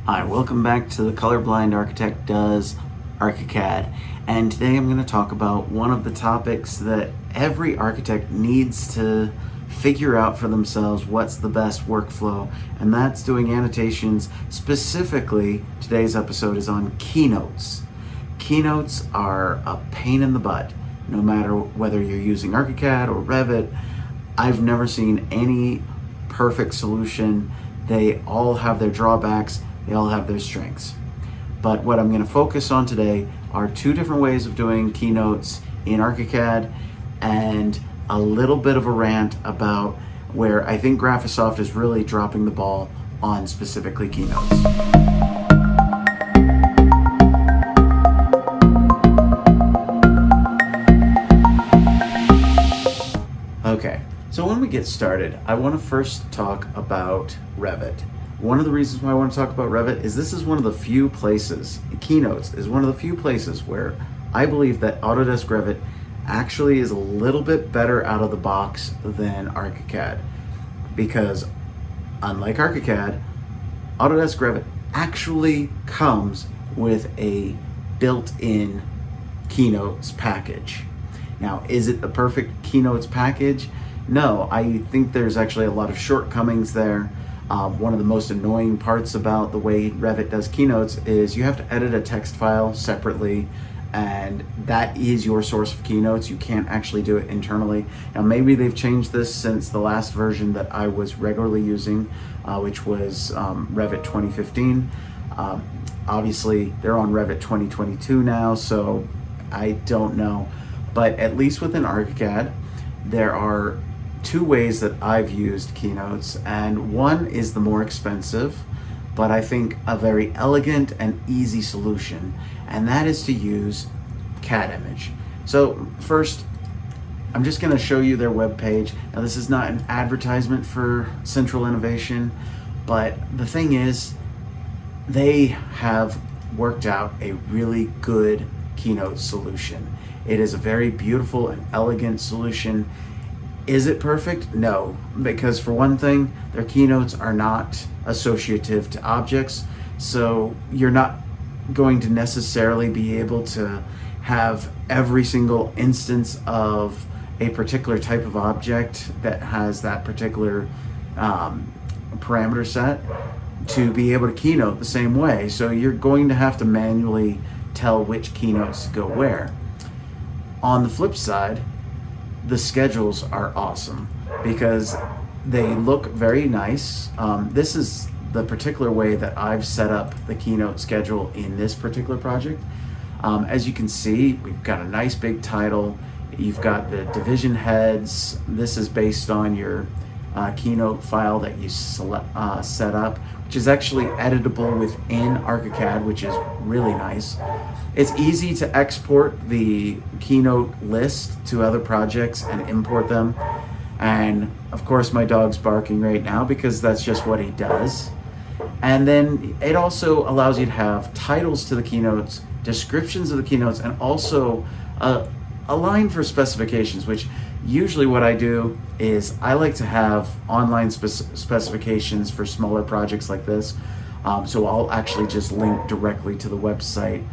Hi, welcome back to The Colorblind Architect Does Archicad, and today I'm going to talk about one of the topics that every architect needs to figure out for themselves what's the best workflow, and that's doing annotations. Specifically, today's episode is on keynotes. Keynotes are a pain in the butt, no matter whether you're using Archicad or Revit. I've never seen any perfect solution. They all have their drawbacks. They all have their strengths. But what I'm going to focus on today are two different ways of doing keynotes in Archicad and a little bit of a rant about where I think Graphisoft is really dropping the ball on specifically keynotes. Okay, so when we get started, I want to first talk about Revit. One of the reasons why I want to talk about Revit is this is one of the few places, Keynotes is one of the few places where I believe that Autodesk Revit actually is a little bit better out of the box than Archicad. Because unlike Archicad, Autodesk Revit actually comes with a built-in Keynotes package. Now, is it the perfect Keynotes package? No, I think there's actually a lot of shortcomings there. One of the most annoying parts about the way Revit does keynotes is you have to edit a text file separately, and that is your source of keynotes. You can't actually do it internally. Now maybe they've changed this since the last version that I was regularly using, which was Revit 2015. Obviously they're on Revit 2022 now, so I don't know. But at least within Archicad, there are two ways that I've used keynotes, and one is the more expensive, but I think a very elegant and easy solution, and that is to use CAD image. So first, I'm just going to show you their webpage. Now this is not an advertisement for Central Innovation, but the thing is, they have worked out a really good keynote solution. It is a very beautiful and elegant solution. Is it perfect? No, because for one thing, their keynotes are not associative to objects, so you're not going to necessarily be able to have every single instance of a particular type of object that has that particular parameter set to be able to keynote the same way. So you're going to have to manually tell which keynotes go where. On the flip side, the schedules are awesome because they look very nice. This is the particular way that I've set up the keynote schedule in this particular project. As you can see, we've got a nice big title. You've got the division heads. This is based on your keynote file that you set up, which is actually editable within Archicad, which is really nice. It's easy to export the keynote list to other projects and import them. And of course my dog's barking right now because that's just what he does. And then it also allows you to have titles to the keynotes, descriptions of the keynotes, and also a line for specifications, which usually what I do is I like to have online specifications for smaller projects like this. So I'll actually just link directly to the website.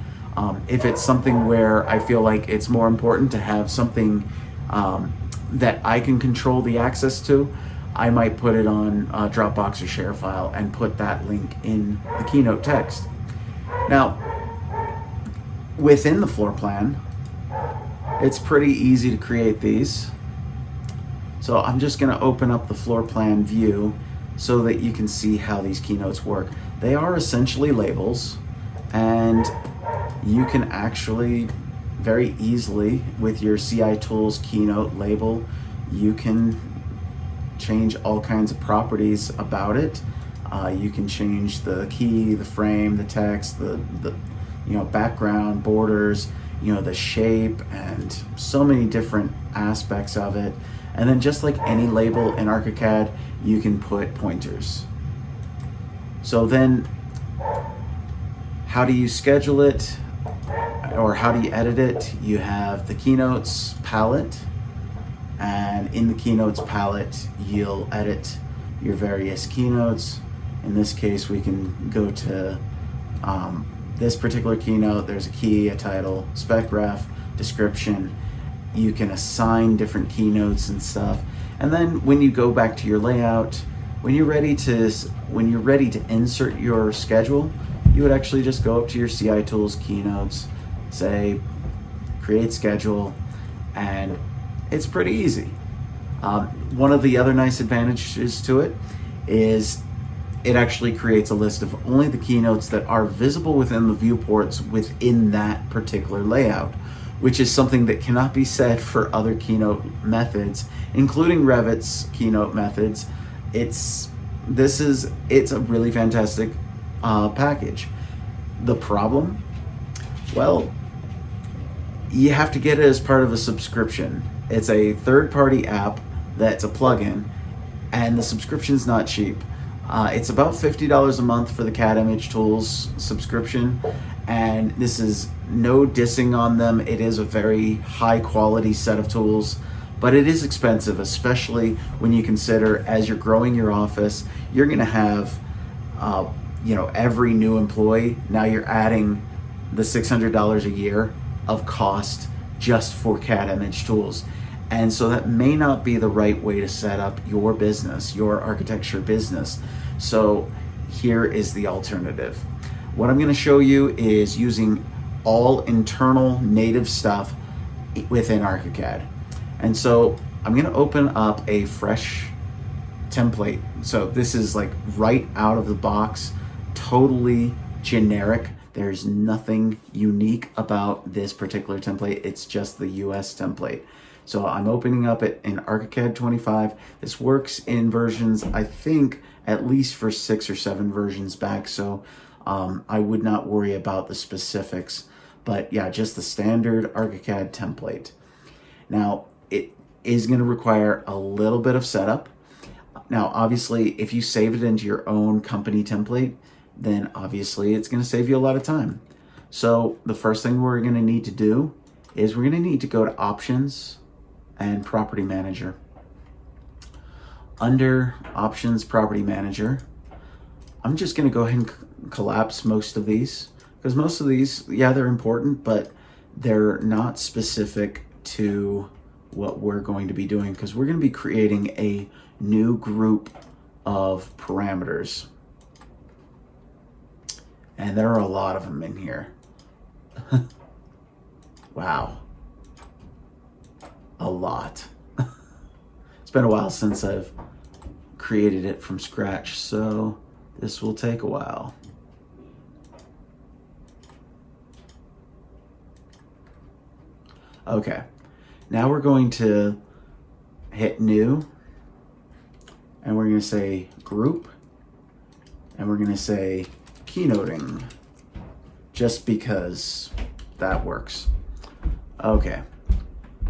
If it's something where I feel like it's more important to have something that I can control the access to, I might put it on Dropbox or ShareFile and put that link in the keynote text. Now, within the floor plan, it's pretty easy to create these. So I'm just going to open up the floor plan view so that you can see how these keynotes work. They are essentially labels, and you can actually very easily with your CI Tools keynote label, you can change all kinds of properties about it. You can change the key, the frame, the text, the background, borders, the shape, and so many different aspects of it. And then just like any label in Archicad, you can put pointers. So then how do you schedule it, or how do you edit it? You have the Keynotes palette, and in the Keynotes palette, you'll edit your various keynotes. In this case, we can go to this particular keynote. There's a key, a title, spec ref, description. You can assign different keynotes and stuff. And then when you go back to your layout, when you're ready to insert your schedule, you would actually just go up to your CI tools, keynotes, say create schedule, and it's pretty easy. One of the other nice advantages to it is it actually creates a list of only the keynotes that are visible within the viewports within that particular layout, which is something that cannot be said for other keynote methods, including Revit's keynote methods. It's a really fantastic package. The problem? Well, you have to get it as part of a subscription. It's a third-party app that's a plugin, and the subscription's not cheap. It's about $50 a month for the CAD Image Tools subscription, and this is no dissing on them. It is a very high-quality set of tools, but it is expensive, especially when you consider as you're growing your office, you're going to have every new employee. Now you're adding the $600 a year of cost just for CAD Image Tools. And so that may not be the right way to set up your business, your architecture business. So here is the alternative. What I'm going to show you is using all internal native stuff within Archicad. And so I'm going to open up a fresh template. So this is like right out of the box, totally generic. There's nothing unique about this particular template. It's just the US template. So I'm opening up it in Archicad 25. This works in versions, I think, at least for 6 or 7 versions back. So I would not worry about the specifics. But yeah, just the standard Archicad template. Now, it is going to require a little bit of setup. Now, obviously, if you save it into your own company template, then obviously it's going to save you a lot of time. So the first thing we're going to need to do is we're going to need to go to Options and Property Manager. Under Options, Property Manager, I'm just going to go ahead and collapse most of these, because most of these, yeah, they're important, but they're not specific to what we're going to be doing, because we're going to be creating a new group of parameters. And there are a lot of them in here. Wow. A lot. It's been a while since I've created it from scratch, so this will take a while. Okay, now we're going to hit New, and we're going to say Group, and we're going to say Keynoting, just because that works. Okay,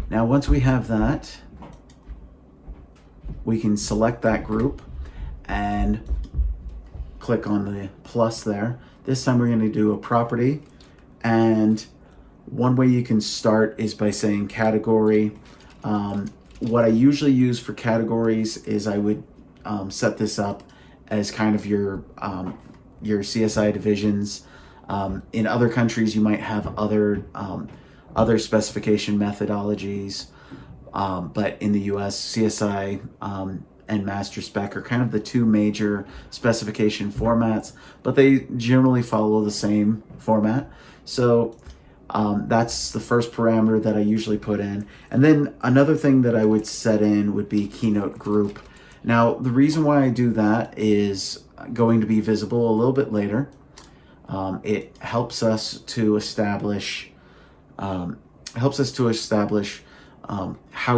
now once we have that, we can select that group and click on the plus there. This time we're going to do a property, and one way you can start is by saying category. What I usually use for categories is I would set this up as kind of your CSI divisions. In other countries, you might have other specification methodologies, but in the US, CSI and master spec are kind of the two major specification formats, but they generally follow the same format. So that's the first parameter that I usually put in. And then another thing that I would set in would be keynote group. Now, the reason why I do that is going to be visible a little bit later. It helps us to establish how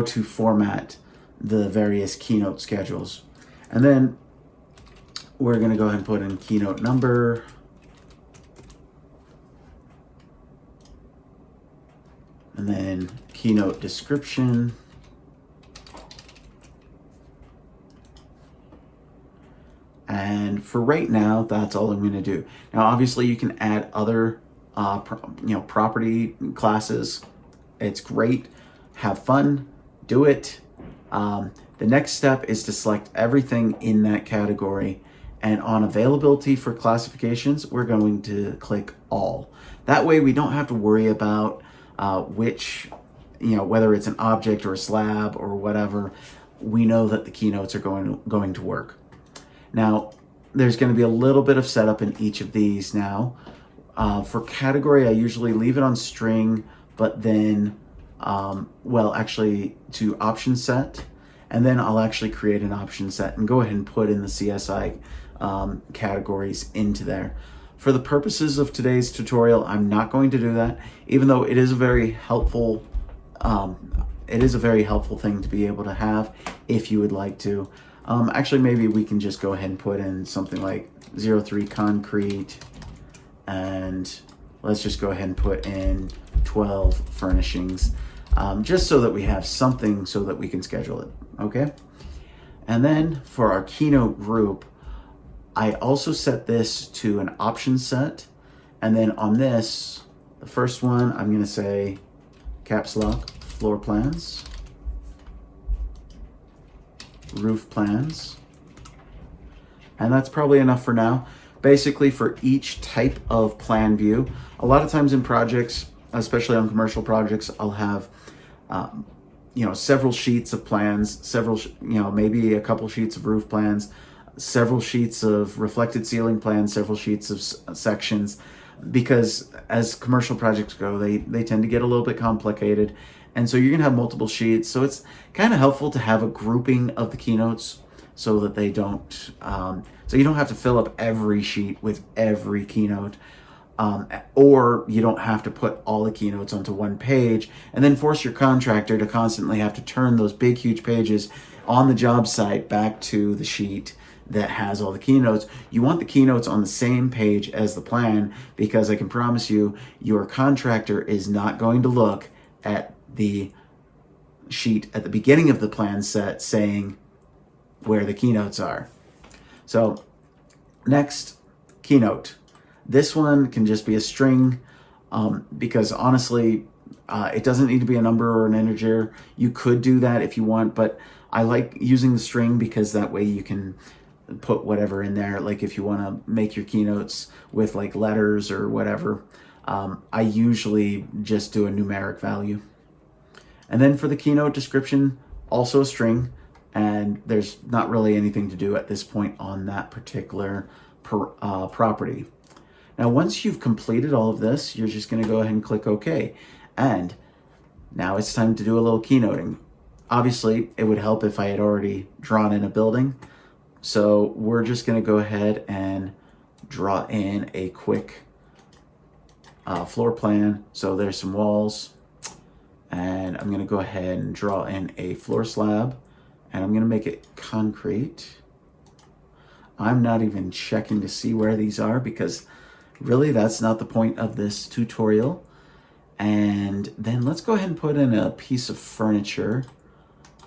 to format the various keynote schedules. And then we're going to go ahead and put in keynote number, and then keynote description, and for right now, that's all I'm going to do. Now, obviously, you can add other property classes. It's great. Have fun. Do it. The next step is to select everything in that category And on availability for classifications, we're going to click all. That way we don't have to worry about which, whether it's an object or a slab or whatever. We know that the keynotes are going to work. Now, there's going to be a little bit of setup in each of these now. For category, I usually leave it on string, but then, to option set, and then I'll actually create an option set and go ahead and put in the CSI categories into there. For the purposes of today's tutorial, I'm not going to do that, even though it is a very helpful thing to be able to have if you would like to. Actually, maybe we can just go ahead and put in something like 03 concrete, and let's just go ahead and put in 12 furnishings, just so that we have something so that we can schedule it, okay? And then for our keynote group, I also set this to an option set, and then on this, the first one, I'm gonna say caps lock, floor plans, roof plans, and that's probably enough for now. Basically, for each type of plan view, a lot of times in projects, especially on commercial projects, I'll have several sheets of plans, maybe a couple sheets of roof plans, several sheets of reflected ceiling plans, several sheets of sections, because as commercial projects go, they tend to get a little bit complicated. And so you're gonna have multiple sheets. So it's kind of helpful to have a grouping of the keynotes so that they don't, so you don't have to fill up every sheet with every keynote, or you don't have to put all the keynotes onto one page and then force your contractor to constantly have to turn those big, huge pages on the job site back to the sheet that has all the keynotes. You want the keynotes on the same page as the plan, because I can promise you, your contractor is not going to look at the sheet at the beginning of the plan set saying where the keynotes are. So next, keynote. This one can just be a string, because honestly, it doesn't need to be a number or an integer. You could do that if you want, but I like using the string because that way you can put whatever in there. Like if you want to make your keynotes with like letters or whatever, I usually just do a numeric value. And then for the keynote description, also a string, and there's not really anything to do at this point on that particular property. Now, once you've completed all of this, you're just going to go ahead and click OK. And now it's time to do a little keynoting. Obviously, it would help if I had already drawn in a building. So we're just going to go ahead and draw in a quick floor plan. So there's some walls, and I'm going to go ahead and draw in a floor slab, and I'm going to make it concrete. I'm not even checking to see where these are, because really that's not the point of this tutorial. And then let's go ahead and put in a piece of furniture.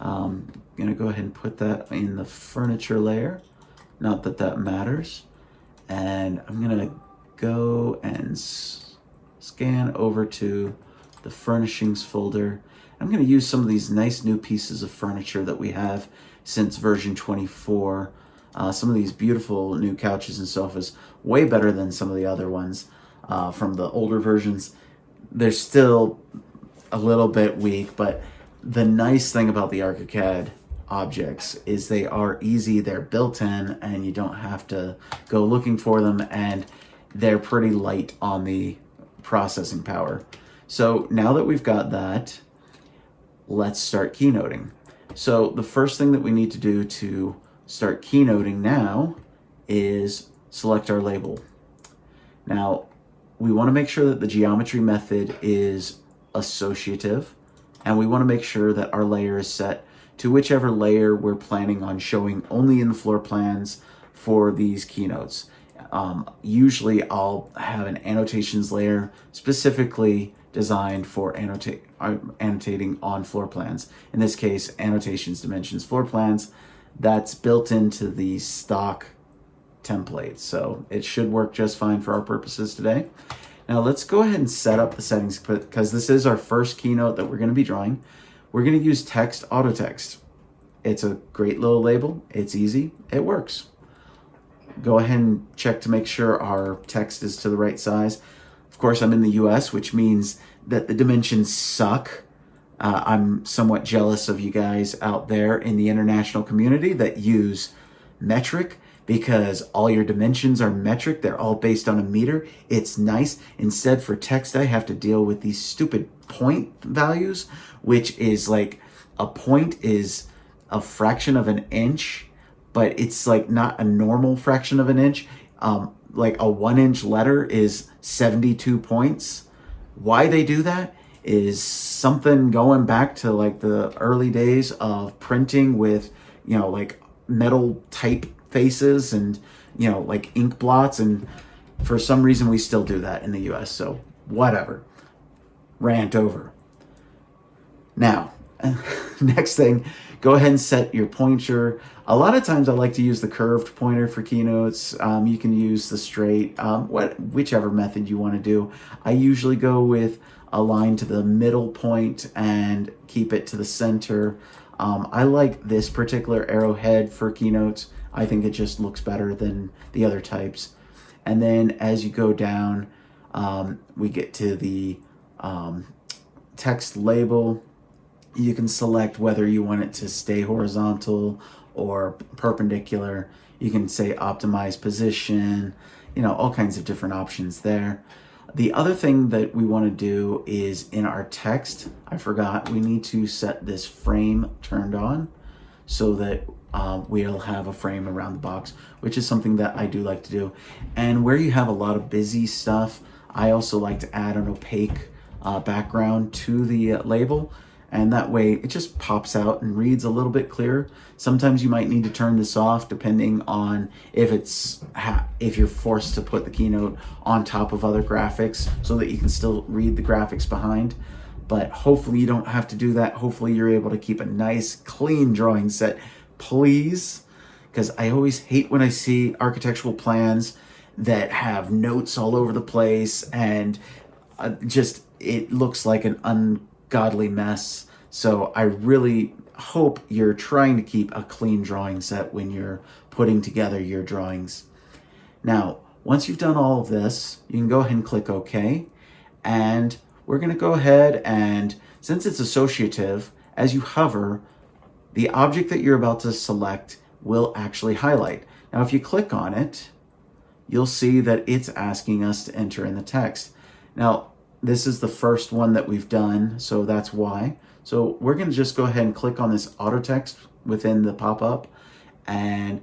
I'm gonna go ahead and put that in the furniture layer. Not that that matters. And I'm gonna go and scan over to the furnishings folder. I'm gonna use some of these nice new pieces of furniture that we have since version 24. Some of these beautiful new couches and sofas, way better than some of the other ones from the older versions. They're still a little bit weak, but the nice thing about the Archicad objects is they are easy, they're built in, and you don't have to go looking for them, and they're pretty light on the processing power. So now that we've got that, let's start keynoting. So the first thing that we need to do to start keynoting now is select our label. Now, we want to make sure that the geometry method is associative, and we want to make sure that our layer is set to whichever layer we're planning on showing only in the floor plans for these keynotes. Usually I'll have an annotations layer specifically designed for annotating on floor plans. In this case, annotations, dimensions, floor plans. That's built into the stock template, so it should work just fine for our purposes today. Now let's go ahead and set up the settings, because this is our first keynote that we're going to be drawing. We're going to use text auto text. It's a great little label. It's easy. It works. go ahead and check to make sure our text is to the right size. Of course, I'm in the US, which means that the dimensions suck. I'm somewhat jealous of you guys out there in the international community that use metric, because all your dimensions are metric. They're all based on a meter. It's nice. Instead, for text, I have to deal with these stupid point values, which is like a point is a fraction of an inch, but it's like not a normal fraction of an inch. Like a 1-inch letter is 72 points. Why they do that is something going back to like the early days of printing with, like metal typefaces and, like ink blots. And for some reason we still do that in the US. So whatever. Rant over. Now, next thing, go ahead and set your pointer. A lot of times I like to use the curved pointer for keynotes. You can use the straight, whichever method you want to do. I usually go with a line to the middle point and keep it to the center. I like this particular arrowhead for keynotes. I think it just looks better than the other types. And then as you go down, we get to the text label. You can select whether you want it to stay horizontal or perpendicular. You can say optimize position, all kinds of different options there. The other thing that we want to do is in our text, I forgot, we need to set this frame turned on so that we'll have a frame around the box, which is something that I do like to do. And where you have a lot of busy stuff, I also like to add an opaque background to the label. And that way it just pops out and reads a little bit clearer. Sometimes you might need to turn this off depending on if you're forced to put the keynote on top of other graphics so that you can still read the graphics behind. But hopefully you don't have to do that. Hopefully you're able to keep a nice clean drawing set, please. Because I always hate when I see architectural plans that have notes all over the place and it looks like an ungodly mess. So I really hope you're trying to keep a clean drawing set when you're putting together your drawings. Now, once you've done all of this, you can go ahead and click OK. And we're going to go ahead and, since it's associative, as you hover, the object that you're about to select will actually highlight. Now, if you click on it, you'll see that it's asking us to enter in the text. Now, this is the first one that we've done, so that's why. So we're going to just go ahead and click on this auto text within the pop-up and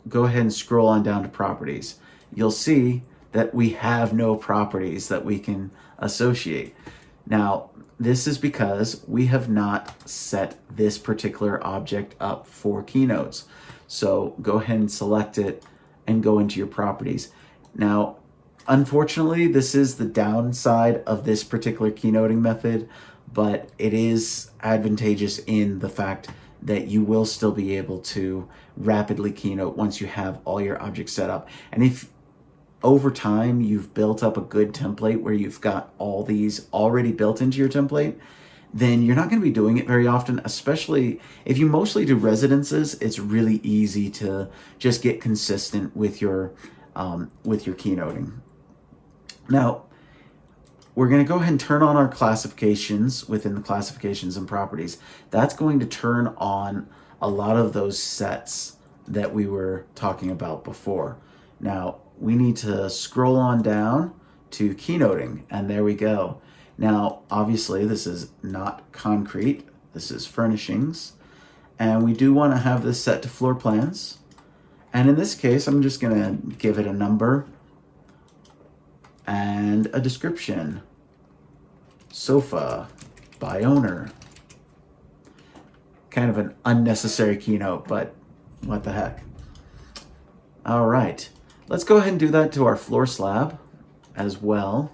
go ahead and scroll on down to properties. You'll see that we have no properties that we can associate. Now, this is because we have not set this particular object up for keynotes. So go ahead and select it and go into your properties. Now, unfortunately, this is the downside of this particular keynoting method, but it is advantageous in the fact that you will still be able to rapidly keynote once you have all your objects set up. And if over time you've built up a good template where you've got all these already built into your template, then you're not going to be doing it very often, especially if you mostly do residences. It's really easy to just get consistent with your keynoting. Now, we're going to go ahead and turn on our classifications within the classifications and properties. That's going to turn on a lot of those sets that we were talking about before. Now, we need to scroll on down to keynoting, and there we go. Now, obviously, this is not concrete. This is furnishings. And we do want to have this set to floor plans. And in this case, I'm just going to give it a number and a description. Sofa by owner. Kind of an unnecessary keynote, but what the heck. All right, let's go ahead and do that to our floor slab as well.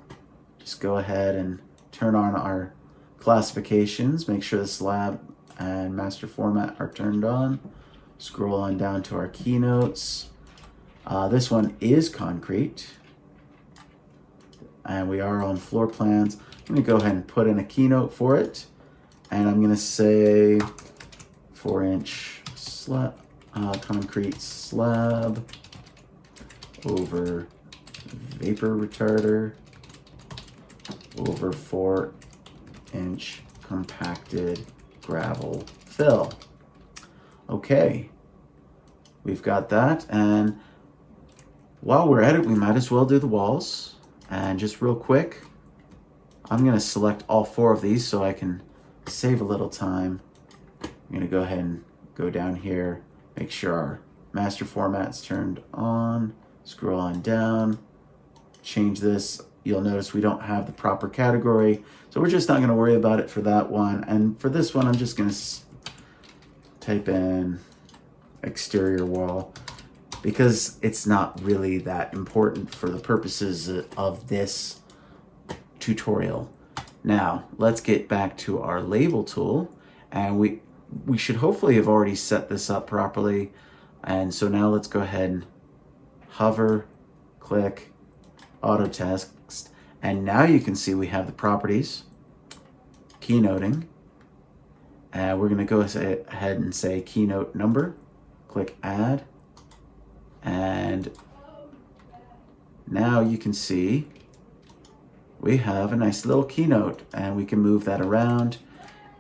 Just go ahead and turn on our classifications. Make sure the slab and master format are turned on. Scroll on down to our keynotes. This one is concrete. And we are on floor plans. I'm going to go ahead and put in a keynote for it. And I'm going to say 4-inch slab, concrete slab. over vapor retarder over 4-inch compacted gravel fill. Okay, we've got that, and while we're at it, we might as well do the walls. And just real quick, I'm gonna select all 4 of these so I can save a little time. I'm gonna go ahead and go down here, make sure our master format's turned on, scroll on down, change this. You'll notice we don't have the proper category, so we're just not gonna worry about it for that one. And for this one, I'm just gonna type in exterior wall because it's not really that important for the purposes of this tutorial. Now, let's get back to our label tool, and we should hopefully have already set this up properly. And so now let's go ahead and hover, click, auto text, and now you can see we have the properties, keynoting, and we're gonna go ahead and say keynote number, click add, and now you can see we have a nice little keynote, and we can move that around.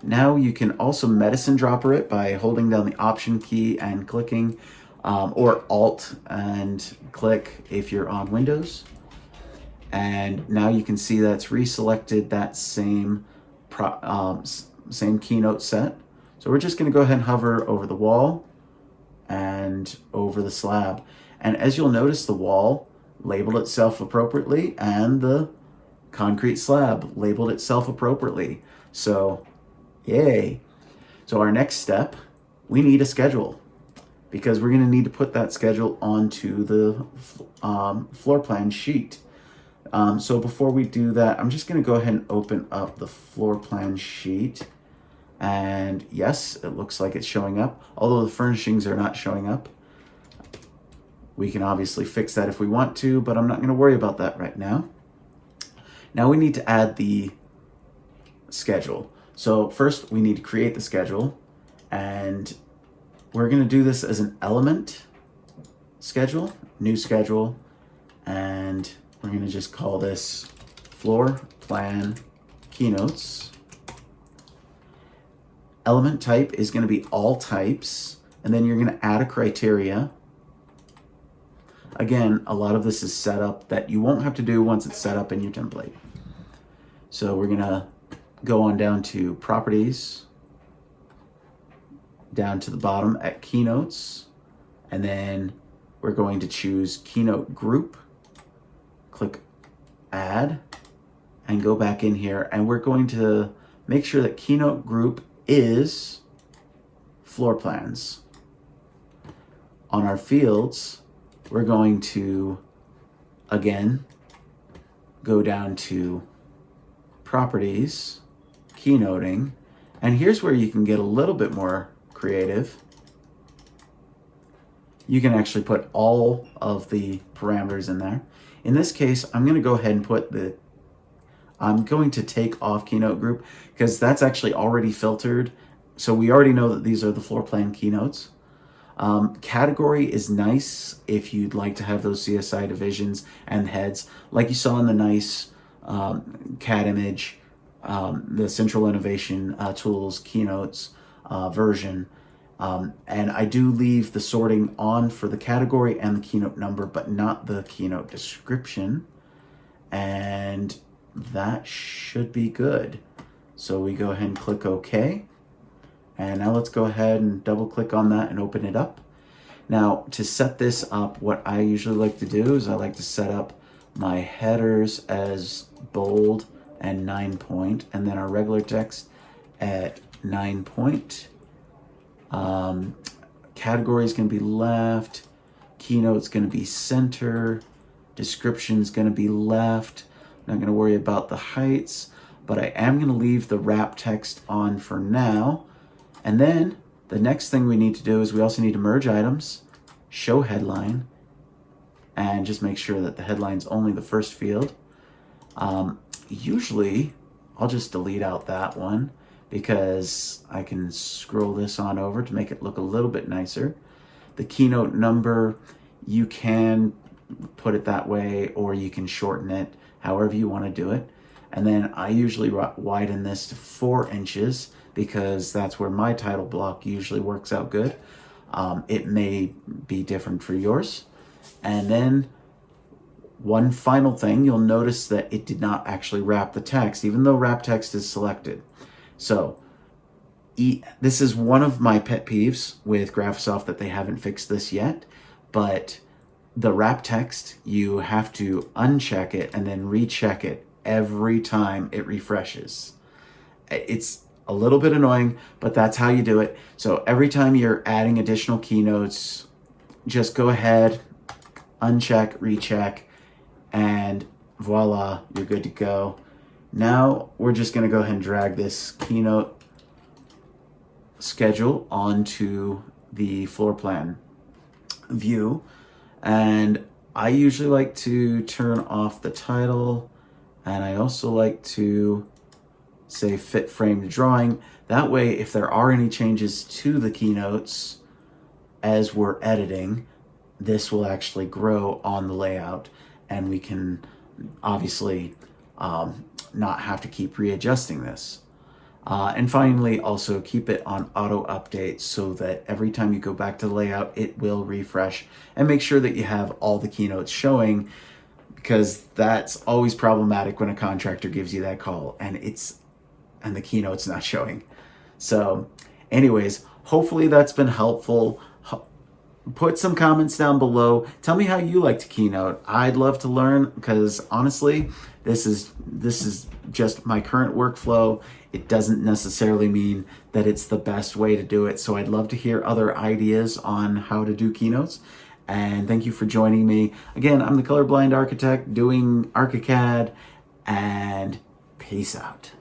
Now you can also medicine dropper it by holding down the option key and clicking, or alt and click if you're on Windows. And now you can see that's reselected that same keynote set. So we're just gonna go ahead and hover over the wall and over the slab. And as you'll notice, the wall labeled itself appropriately and the concrete slab labeled itself appropriately. So, yay. So our next step, we need a schedule because we're gonna need to put that schedule onto the floor plan sheet. So before we do that, I'm just gonna go ahead and open up the floor plan sheet. And yes, it looks like it's showing up, although the furnishings are not showing up. We can obviously fix that if we want to, but I'm not gonna worry about that right now. Now we need to add the schedule. So first we need to create the schedule, and we're gonna do this as an element schedule, new schedule, and we're gonna just call this floor plan keynotes. Element type is gonna be all types, and then you're gonna add a criteria. Again, a lot of this is set up that you won't have to do once it's set up in your template. So we're gonna go on down to properties, down to the bottom at keynotes, and then we're going to choose keynote group, click add, and go back in here, and we're going to make sure that keynote group is floor plans. On our fields, we're going to, again, go down to properties, keynoting, and here's where you can get a little bit more creative. You can actually put all of the parameters in there. In this case, I'm gonna go ahead and I'm going to take off keynote group because that's actually already filtered. So we already know that these are the floor plan keynotes. Category is nice if you'd like to have those CSI divisions and heads, like you saw in the nice CAD image, the Central Innovation Tools Keynotes version. And I do leave the sorting on for the category and the keynote number, but not the keynote description. And that should be good. So we go ahead and click OK. And now let's go ahead and double click on that and open it up. Now to set this up, what I usually like to do is I like to set up my headers as bold and 9 point, and then our regular text at 9 point. Category is going to be left, keynote's going to be center, description's going to be left. I'm not going to worry about the heights, but I am going to leave the wrap text on for now. And then the next thing we need to do is we also need to merge items, show headline, and just make sure that the headline's only the first field. Usually I'll just delete out that one because I can scroll this on over to make it look a little bit nicer. The keynote number, you can put it that way, or you can shorten it, however you want to do it. And then I usually widen this to 4 inches because that's where my title block usually works out good. It may be different for yours. And then one final thing, you'll notice that it did not actually wrap the text, even though wrap text is selected. So this is one of my pet peeves with Graphisoft, that they haven't fixed this yet, but the wrap text, you have to uncheck it and then recheck it every time it refreshes. It's a little bit annoying, but that's how you do it. So every time you're adding additional keynotes, just go ahead, uncheck, recheck, and voila, you're good to go. Now we're just going to go ahead and drag this keynote schedule onto the floor plan view. And I usually like to turn off the title, and I also like to say fit frame to drawing. That way, if there are any changes to the keynotes as we're editing, this will actually grow on the layout, and we can obviously not have to keep readjusting this. And finally, also keep it on auto update so that every time you go back to the layout, it will refresh, and make sure that you have all the keynotes showing, because that's always problematic when a contractor gives you that call and the keynote's not showing. So anyways, hopefully that's been helpful. Put some comments down below. Tell me how you like to keynote. I'd love to learn, because honestly, this is just my current workflow. It doesn't necessarily mean that it's the best way to do it. So I'd love to hear other ideas on how to do keynotes. And thank you for joining me. Again, I'm the colorblind architect doing Archicad, and peace out.